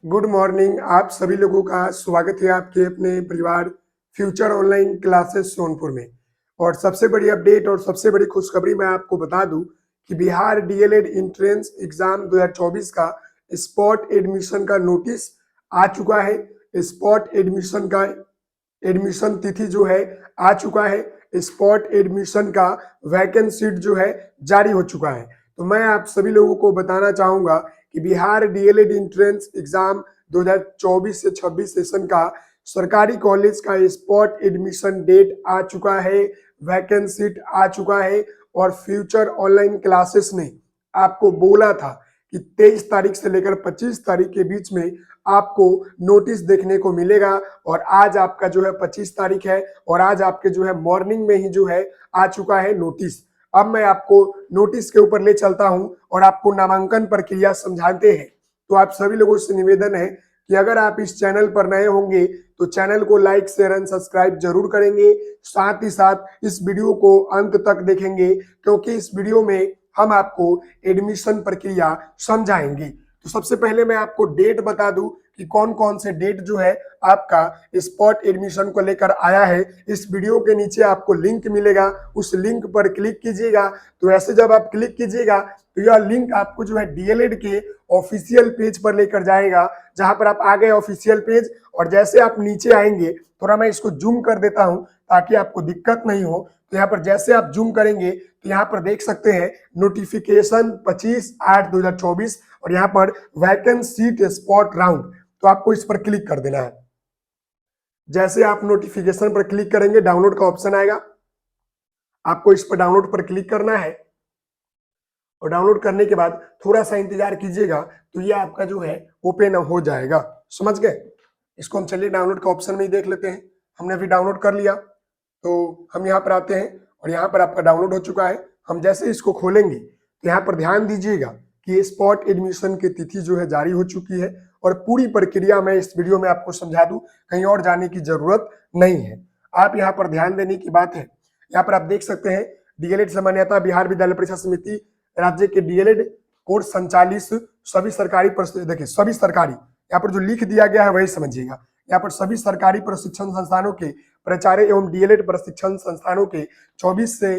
Good morning. आप सभी लोगों का स्वागत है आपके अपने परिवार फ्यूचर ऑनलाइन क्लासेस सोनपुर में। और सबसे बड़ी अपडेट और सबसे बड़ी खुशखबरी मैं आपको बता दूं कि बिहार डीएलएड एंट्रेंस एग्जाम 2024 का स्पॉट एडमिशन का नोटिस आ चुका है। स्पॉट एडमिशन का एडमिशन तिथि जो है आ चुका है। स्पॉट एडमिशन का वैकेंट सीट जो है जारी हो चुका है। तो मैं आप सभी लोगों को बताना चाहूंगा कि बिहार डीएलएड एंट्रेंस एग्जाम 2024 से 26 सेशन का सरकारी कॉलेज का स्पॉट एडमिशन डेट आ चुका है, वैकेंट सीट आ चुका है। और फ्यूचर ऑनलाइन क्लासेस ने आपको बोला था कि 23 तारीख से लेकर 25 तारीख के बीच में आपको नोटिस देखने को मिलेगा। और आज आपका जो है 25 तारीख है और आज आपके जो है मॉर्निंग में ही जो है आ चुका है नोटिस। अब मैं आपको नोटिस के ऊपर ले चलता हूं और आपको नामांकन प्रक्रिया समझाते हैं। तो आप सभी लोगों से निवेदन है कि अगर आप इस चैनल पर नए होंगे तो चैनल को लाइक शेयर एंड सब्सक्राइब जरूर करेंगे। साथ ही साथ इस वीडियो को अंत तक देखेंगे क्योंकि इस वीडियो में हम आपको एडमिशन प्रक्रिया समझाएंगे। तो सबसे पहले मैं आपको डेट बता दूं कि कौन कौन से डेट जो है आपका स्पॉट एडमिशन को लेकर आया है। इस वीडियो के नीचे आपको लिंक मिलेगा, उस लिंक पर क्लिक कीजिएगा। तो ऐसे जब आप क्लिक कीजिएगा तो यह लिंक आपको जो है डीएलएड के ऑफिशियल पेज पर लेकर जाएगा, जहां पर आप आ गए ऑफिशियल पेज। और जैसे आप नीचे आएंगे, थोड़ा मैं इसको जूम कर देता हूं ताकि आपको दिक्कत नहीं हो। तो यहाँ पर जैसे आप जूम करेंगे तो यहाँ पर देख सकते हैं नोटिफिकेशन 25/8/2024 और यहाँ पर वैकेंट सीट स्पॉट राउंड। तो आपको इस पर क्लिक कर देना है। जैसे आप नोटिफिकेशन पर क्लिक करेंगे डाउनलोड का ऑप्शन आएगा, आपको इस पर डाउनलोड पर क्लिक करना है। और डाउनलोड करने के बाद थोड़ा सा इंतजार कीजिएगा तो ये आपका जो है ओपन हो जाएगा। समझ गए? इसको हम चलिए डाउनलोड का ऑप्शन में ही देख लेते हैं। हमने अभी डाउनलोड कर लिया तो हम यहाँ पर आते हैं और यहाँ पर आपका डाउनलोड हो चुका है। हम जैसे इसको खोलेंगे तो यहाँ पर ध्यान दीजिएगा कि स्पॉट एडमिशन की तिथि जो है जारी हो चुकी है। और पूरी प्रक्रिया मैं इस वीडियो में आपको समझा दूं, कहीं और जाने की जरूरत नहीं है। आप यहाँ पर ध्यान देने की बात है, यहाँ पर आप देख सकते हैं डीएलएड सामान्यता बिहार विद्यालय परीक्षा समिति राज्य के डीएलएड कोर्स संचालित सभी सरकारी देखिए सभी सरकारी, यहाँ पर जो लिख दिया गया है वही समझिएगा। यहाँ पर सभी सरकारी प्रशिक्षण संस्थानों के प्राचार्य एवं डीएलएड प्रशिक्षण संस्थानों के 24 से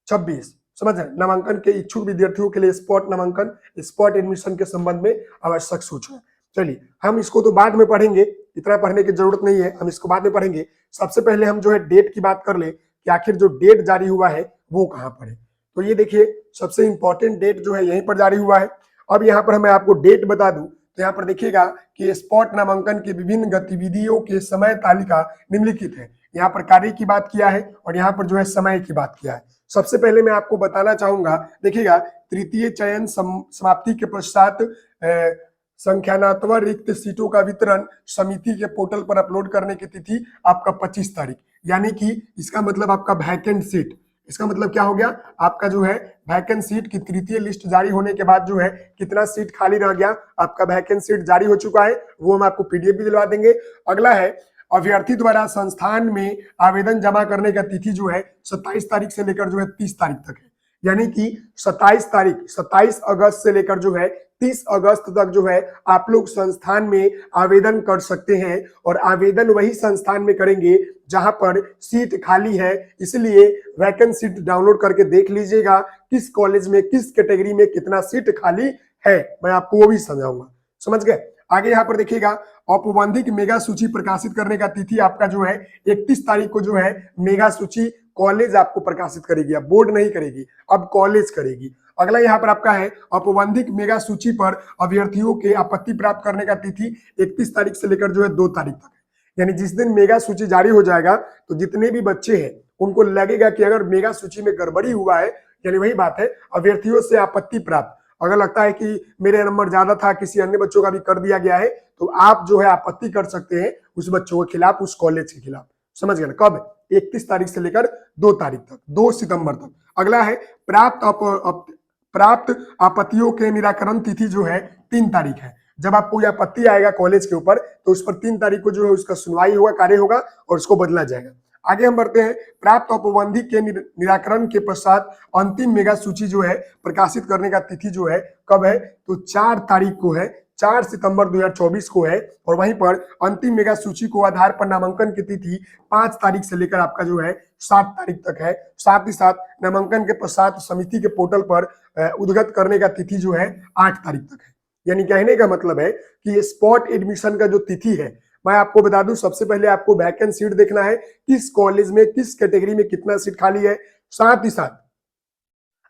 26 समझ रहे नामांकन के इच्छुक विद्यार्थियों के लिए स्पॉट नामांकन स्पॉट एडमिशन के संबंध में आवश्यक सूचना। चलिए हम इसको तो बाद में पढ़ेंगे, इतना पढ़ने की जरूरत नहीं है, हम इसको बाद में पढ़ेंगे। सबसे पहले हम जो है डेट की बात कर ले कि आखिर जो डेट जारी हुआ है वो कहाँ पर है। तो ये देखिए सबसे इंपॉर्टेंट डेट जो है यहीं पर जारी हुआ है। अब यहाँ पर मैं आपको डेट बता दूं तो यहाँ पर देखिएगा कि स्पॉट नामांकन की विभिन्न गतिविधियों के समय तालिका निम्नलिखित है। यहाँ पर कार्य की बात किया है और यहाँ पर जो है समय की बात किया है। सबसे पहले मैं आपको बताना चाहूंगा, देखिएगा तृतीय चयन समाप्ति के पश्चात संख्यानात्मक रिक्त सीटों का वितरण समिति के पोर्टल पर अपलोड करने की तिथि आपका 25 तारीख, यानी कि इसका मतलब आपका वैकेंट सीट, इसका मतलब क्या हो गया आपका जो है वैकेंट सीट की तृतीय लिस्ट जारी होने के बाद जो है कितना सीट खाली रह गया, आपका वैकेंट सीट जारी हो चुका है, वो हम आपको पीडीएफ भी दिलवा देंगे। अगला है अभ्यर्थी द्वारा संस्थान में आवेदन जमा करने का तिथि जो है 27 तारीख से लेकर जो है 30 तारीख तक है, यानी कि 27 अगस्त से लेकर जो है 30 अगस्त तक जो है आप लोग संस्थान में आवेदन कर सकते हैं। और आवेदन वही संस्थान में करेंगे जहां पर सीट खाली है, इसलिए वैकेंट सीट डाउनलोड करके देख लीजिएगा किस कॉलेज में किस कैटेगरी में कितना सीट खाली है, मैं आपको वो भी समझाऊंगा। समझ गए? आगे यहाँ पर देखिएगा औपबंधिक मेगा सूची प्रकाशित करने का तिथि आपका जो है 31 तारीख को जो है मेगा सूची कॉलेज आपको प्रकाशित करेगी, अब बोर्ड नहीं करेगी, अब कॉलेज करेगी। अगला यहाँ पर आपका है औपबंधिक मेगा सूची पर अभ्यर्थियों के आपत्ति प्राप्त करने का तिथि 31 तारीख से लेकर जो है 2 तारीख तक है। यानी जिस दिन मेगा सूची जारी हो जाएगा तो जितने भी बच्चे हैं उनको लगेगा कि अगर मेगा सूची में गड़बड़ी हुआ है, यानी वही बात है अभ्यर्थियों से आपत्ति प्राप्त, अगर लगता है कि मेरे नंबर ज्यादा था किसी अन्य बच्चों का भी कर दिया गया है तो आप जो है आपत्ति कर सकते हैं उस बच्चों के खिलाफ, उस कॉलेज के खिलाफ। समझ गए ना? कब? 31 तारीख से लेकर 2 तारीख तक, 2 सितंबर तक। अगला है प्राप्त आपत्तियों के निराकरण तिथि जो है 3 तारीख है। जब आपको कोई आपत्ति आएगा कॉलेज के ऊपर तो उस पर 3 तारीख को जो है उसका सुनवाई होगा, कार्य होगा और उसको बदला जाएगा। आगे हम बढ़ते हैं। प्राप्त औपबंधी के निराकरण के पश्चात अंतिम मेगा सूची जो है प्रकाशित करने का तिथि जो है कब है, तो 4 तारीख को है, 4 सितंबर 2024 को है। और वहीं पर अंतिम मेगा सूची को आधार पर नामांकन की तिथि 5 तारीख से लेकर आपका जो है 7 तारीख तक है। साथ ही साथ नामांकन के पश्चात समिति के पोर्टल पर उद्गत करने का तिथि जो है 8 तारीख तक है। यानी कहने का मतलब है कि स्पॉट एडमिशन का जो तिथि है, मैं आपको बता दूं, सबसे पहले आपको वैकेंट सीट देखना है, किस कॉलेज में किस कैटेगरी में कितना सीट खाली है। साथ ही साथ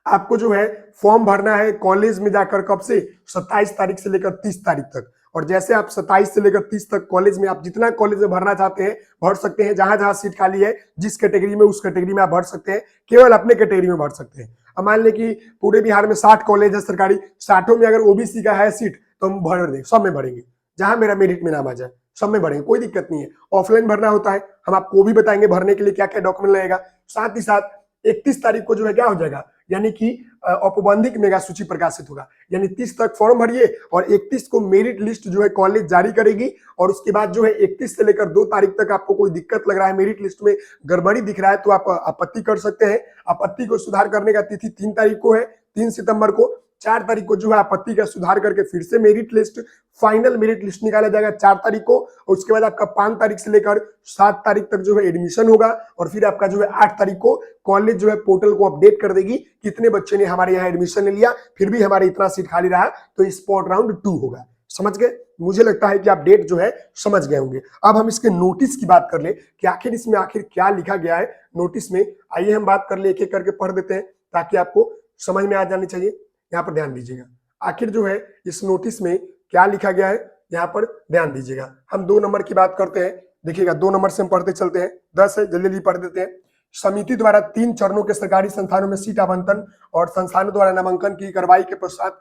आपको जो है फॉर्म भरना है कॉलेज में जाकर, कब से, 27 तारीख से लेकर 30 तारीख तक। और जैसे आप 27 से लेकर 30 तक कॉलेज में, आप जितना कॉलेज में भरना चाहते हैं भर सकते हैं। जहां जहां सीट खाली है जिस कैटेगरी में, उस कैटेगरी में आप भर सकते हैं, केवल अपने कैटेगरी में भर सकते हैं। अब मान लें कि पूरे बिहार में 60 कॉलेज है सरकारी, 60 में अगर ओबीसी का है सीट तो हम भर दें, सब में भरेंगे, जहां मेरा मेरिट में नाम आ जाए सब में भरेंगे, कोई दिक्कत नहीं है। ऑफलाइन भरना होता है, हम आपको वो भी बताएंगे भरने के लिए क्या क्या डॉक्यूमेंट लगेगा। साथ ही साथ 31 तारीख को जो है क्या हो जाएगा, यानी कि औपबंधिक मेगा सूची प्रकाशित होगा। यानी 30 तक फॉर्म भरिए और 31 को मेरिट लिस्ट जो है कॉलेज जारी करेगी। और उसके बाद जो है 31 से लेकर 2 तारीख तक आपको कोई दिक्कत लग रहा है, मेरिट लिस्ट में गड़बड़ी दिख रहा है, तो आप आपत्ति कर सकते हैं। आपत्ति को सुधार करने का तिथि 3 तारीख को है, 3 सितंबर को। 4 तारीख को जो है आपत्ति का सुधार करके फिर से merit list, final merit list निकाला जाएगा 4 तारीख को। और उसके बाद आपका 5 तारीख से लेकर 7 तारीख तक जो है एडमिशन होगा। और फिर आपका जो है 8 तारीख को कॉलेज जो है पोर्टल को अपडेट कर देगी कितने बच्चे ने हमारे यहाँ एडमिशन ले लिया, फिर भी हमारे इतना सीट खाली रहा, तो स्पॉट राउंड 2 होगा। समझ गए? मुझे लगता है कि आप डेट जो है समझ गए होंगे। अब हम इसके नोटिस की बात कर ले कि आखिर इसमें आखिर क्या लिखा गया है नोटिस में। आइए हम बात कर ले, एक एक करके पढ़ देते हैं ताकि आपको समझ में आ जानी चाहिए। यहाँ पर ध्यान दीजिएगा, आखिर जो है इस नोटिस में क्या लिखा गया है, यहाँ पर ध्यान दीजिएगा। हम 2 नंबर की बात करते हैं, देखिएगा 2 नंबर से हम पढ़ते चलते हैं, 10 है, जल्दी जल्दी पढ़ देते हैं। समिति द्वारा 3 चरणों के सरकारी संस्थानों में सीट आवंटन और संस्थानों द्वारा नामांकन की कार्रवाई के पश्चात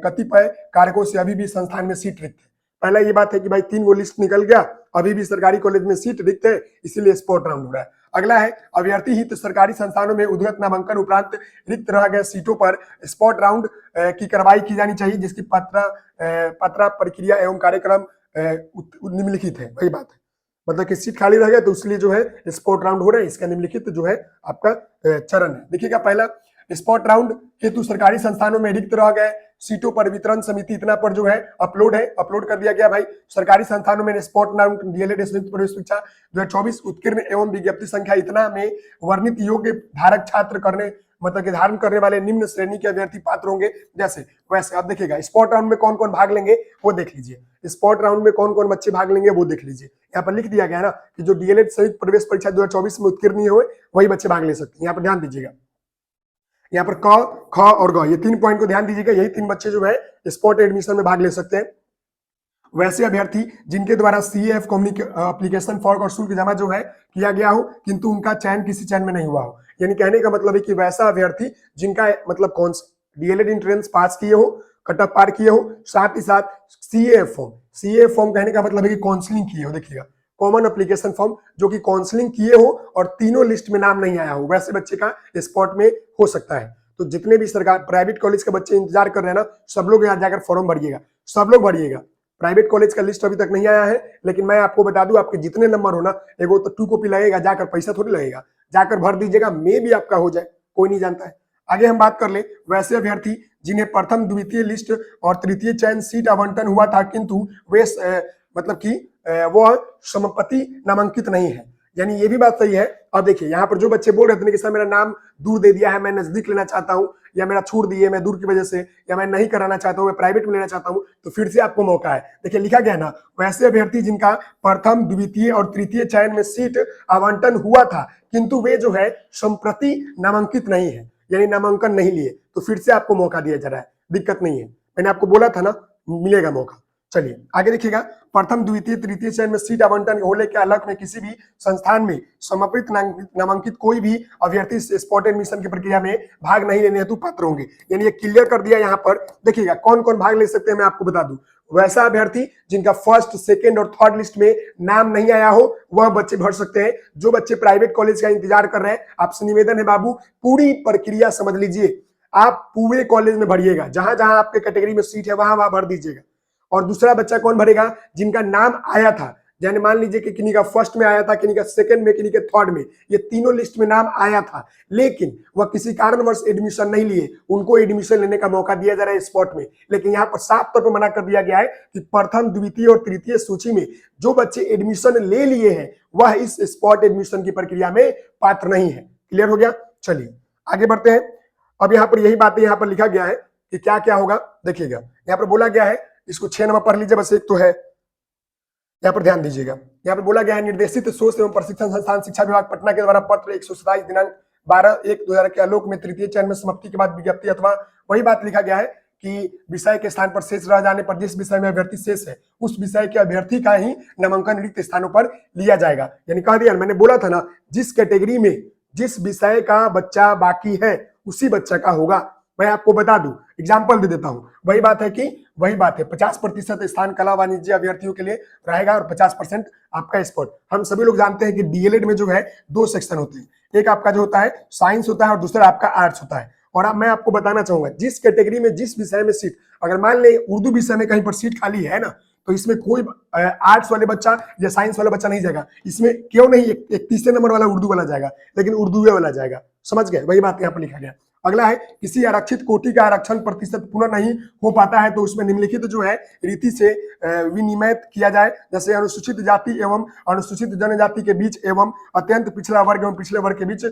कतिपय कारकों से अभी भी संस्थान में सीट रिक्त है। पहला ये बात है कि भाई 3 गो लिस्ट निकल गया, अभी भी सरकारी कॉलेज में सीट रिक्त है, इसीलिए स्पॉट राउंड हो रहा है। अगला है अभ्यर्थी हित सरकारी संस्थानों में उद्गत नामांकन उपरांत रिक्त रह गए सीटों पर स्पॉट राउंड की कार्रवाई की जानी चाहिए, जिसकी पत्र प्रक्रिया एवं कार्यक्रम निम्नलिखित है। वही बात है, मतलब कि सीट खाली रह गया तो इसलिए जो है स्पॉट राउंड हो रहा है, इसका निम्नलिखित जो है आपका चरण है। देखिएगा, पहला स्पॉट राउंड हेतु सरकारी संस्थानों में रिक्त रह गए सीटों पर वितरण समिति इतना पर जो है अपलोड कर दिया गया। भाई सरकारी संस्थानों में स्पॉट राउंड डीएलएड संयुक्त प्रवेश परीक्षा 2024 उत्कीर्ण एवं विज्ञप्ति संख्या इतना में वर्णित योग्य धारक छात्र करने, मतलब कि धारण करने वाले निम्न श्रेणी के अभ्यर्थी पात्र होंगे जैसे वैसे। आप देखिएगा स्पॉट राउंड में कौन कौन भाग लेंगे वो देख लीजिए, स्पॉट राउंड में कौन कौन बच्चे भाग लेंगे वो देख लीजिए। यहाँ पर लिख दिया गया ना कि जो डीएलएड संयुक्त प्रवेश परीक्षा 2024 में उत्कीर्ण नहीं हुए वही बच्चे भाग ले सकते हैं। यहाँ पर ध्यान दीजिएगा, यहाँ पर क, ख और ग, ये 3 पॉइंट को ध्यान दीजिएगा। यही 3 बच्चे जो है स्पॉट एडमिशन में भाग ले सकते हैं। वैसे अभ्यर्थी जिनके द्वारा सीएफ एप्लीकेशन फॉर्म और शुल्क जमा जो है किया गया हो किंतु उनका चयन किसी चयन में नहीं हुआ हो। यानी कहने का मतलब है कि वैसा अभ्यर्थी जिनका मतलब कौन डीएलएड एंट्रेंस पास किए हो, कट ऑफ पार किए हो, साथ ही साथ सीएफ फॉर्म कहने का मतलब है कि काउंसलिंग किए हो। देखिएगा, कॉमन एप्लीकेशन फॉर्म जो कि काउंसलिंग किए हो और तीनों लिस्ट में नाम नहीं आया हो, वैसे बच्चे का स्पॉट में हो सकता है। तो जितने भी सरकार प्राइवेट कॉलेज के बच्चे इंतजार कर रहे हैं ना, सब लोग यहाँ जाकर फॉर्म भरिएगा, सब लोग भरिएगा। प्राइवेट कॉलेज का लिस्ट अभी तक नहीं आया है, लेकिन मैं आपको बता दूं आपके जितने नंबर हो ना, एगो तो 2 कॉपी लगेगा, जाकर पैसा थोड़ी लगेगा, जाकर भर दीजिएगा, मे भी आपका हो जाए, कोई नहीं जानता है। आगे हम बात कर ले वैसे अभ्यर्थी जिन्हें प्रथम द्वितीय लिस्ट और तृतीय चयन सीट आवंटन हुआ था किंतु वे मतलब कि वह समापति नामांकित नहीं है। यानी ये भी बात सही है। अब देखिए यहाँ पर जो बच्चे बोल रहे थे कि सर मेरा नाम दूर दे दिया है, मैं नजदीक लेना चाहता हूँ, या मेरा छोड़ दिए मैं दूर की वजह से, या मैं नहीं कराना चाहता हूँ, मैं प्राइवेट में लेना चाहता हूँ, तो फिर से आपको मौका है। देखिए लिखा गया ना, वैसे अभ्यर्थी जिनका प्रथम द्वितीय और तृतीय चयन में सीट आवंटन हुआ था किंतु वे जो है संप्रति नामांकित नहीं है, यानी नामांकन नहीं लिए, तो फिर से आपको मौका दिया जा रहा है, दिक्कत नहीं है। मैंने आपको बोला था ना मिलेगा मौका। चलिए आगे देखिएगा, प्रथम द्वितीय तृतीय चयन में सीट आवंटन होने के अलग में किसी भी संस्थान में समापित नामांकित कोई भी अभ्यर्थी स्पॉट एडमिशन की प्रक्रिया में भाग नहीं लेने हेतु पात्र होंगे। यानी ये क्लियर कर दिया। यहाँ पर देखिएगा कौन कौन भाग ले सकते हैं, मैं आपको बता दूं। वैसा अभ्यर्थी जिनका फर्स्ट, सेकेंड और थर्ड लिस्ट में नाम नहीं आया हो वह बच्चे भर सकते हैं। जो बच्चे प्राइवेट कॉलेज का इंतजार कर रहे हैं, आपसे निवेदन है बाबू, पूरी प्रक्रिया समझ लीजिए, आप पूरे कॉलेज में भरिएगा, जहां जहां आपके कैटेगरी में सीट है वहां वहां भर दीजिएगा। और दूसरा बच्चा कौन भरेगा, जिनका नाम आया था, यानी मान लीजिए कि किन्हीं का फर्स्ट में आया था, किन्हीं का सेकंड में, किन्हीं के थर्ड में, ये तीनों लिस्ट में नाम आया था, लेकिन वह किसी कारणवश एडमिशन नहीं लिए, उनको एडमिशन लेने का मौका दिया जा रहा है स्पॉट में। लेकिन यहाँ पर साफ तौर पर मना कर दिया गया है कि प्रथम, द्वितीय और तृतीय सूची में जो बच्चे एडमिशन ले लिए हैं वह इस स्पॉट एडमिशन की प्रक्रिया में पात्र नहीं है। क्लियर हो गया? चलिए आगे बढ़ते हैं। अब यहाँ पर यही बातें यहाँ पर लिखा गया है कि क्या क्या होगा, देखिएगा यहाँ पर बोला गया है, इसको 6 नंबर पढ़ लीजिए, बस एक तो है, यहाँ पर ध्यान दीजिएगा। यहाँ पर बोला गया है, निर्देशित शोध एवं प्रशिक्षण संस्थान शिक्षा विभाग पटना के द्वारा पत्र 127 दिनांक 12/1/2000 के आलोक में तृतीय चरण में समाप्ति के बाद विज्ञप्ति अथवा वही बात लिखा गया है कि विषय के स्थान पर शेष रह जाने पर जिस विषय में अभ्यर्थी शेष है उस विषय के अभ्यर्थी का ही नामांकन रिक्त स्थानों पर लिया जाएगा। यानी कह दिया, मैंने बोला था ना, जिस कैटेगरी में जिस विषय का बच्चा बाकी है उसी बच्चा का होगा। मैं आपको बता दूं, एग्जाम्पल दे देता हूं, वही बात है 50% स्थान कला वाणिज्य अभ्यर्थियों के लिए रहेगा और 50% आपका स्पोर्ट। हम सभी लोग जानते हैं कि डीएलएड में जो है 2 सेक्शन होते हैं, एक आपका जो होता है साइंस होता है और दूसरा आपका आर्ट्स होता है। और अब मैं आपको बताना चाहूंगा, जिस कैटेगरी में जिस विषय में सीट, अगर मान ले उर्दू विषय में कहीं पर सीट खाली है ना, तो इसमें कोई आर्ट्स वाले बच्चा या साइंस वाला बच्चा नहीं जाएगा। इसमें क्यों नहीं, एक तीसरे नंबर वाला उर्दू वाला जाएगा, लेकिन उर्दू वाला जाएगा। समझ गए? वही बात यहाँ पर लिखा गया। अगला है, किसी आरक्षित कोटि का आरक्षण प्रतिशत पूरा नहीं हो पाता है तो उसमें निम्नलिखित जो है रीति से विनिमय किया जाए, जैसे अनुसूचित जाति एवं अनुसूचित जनजाति के बीच एवं अत्यंत पिछड़ा वर्ग एवं पिछले वर्ग के बीच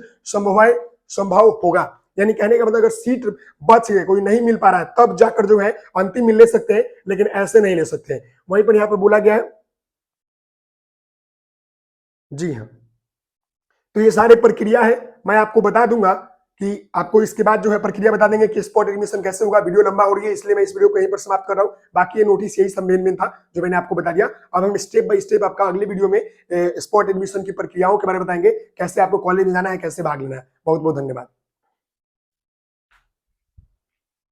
संभव होगा। यानी कहने का मतलब, अगर सीट बच गए, कोई नहीं मिल पा रहा है, तब जाकर जो है अंतिम में ले सकते हैं, लेकिन ऐसे नहीं ले सकते हैं। वहीं पर यहाँ पर बोला गया है, जी हाँ, तो ये सारे प्रक्रिया है। मैं आपको बता दूंगा कि आपको इसके बाद जो है प्रक्रिया बता देंगे कि स्पॉट एडमिशन कैसे होगा। वीडियो लंबा हो रही है, इसलिए मैं इस वीडियो को यहीं पर समाप्त कर रहा हूँ। बाकी ये नोटिस यही सब मेन था जो मैंने आपको बता दिया। अब हम स्टेप बाय स्टेप आपका अगले वीडियो में स्पॉट एडमिशन की प्रक्रियाओं के बारे में बताएंगे, कैसे आपको कॉलेज में जाना है, कैसे भाग लेना है। बहुत बहुत धन्यवाद।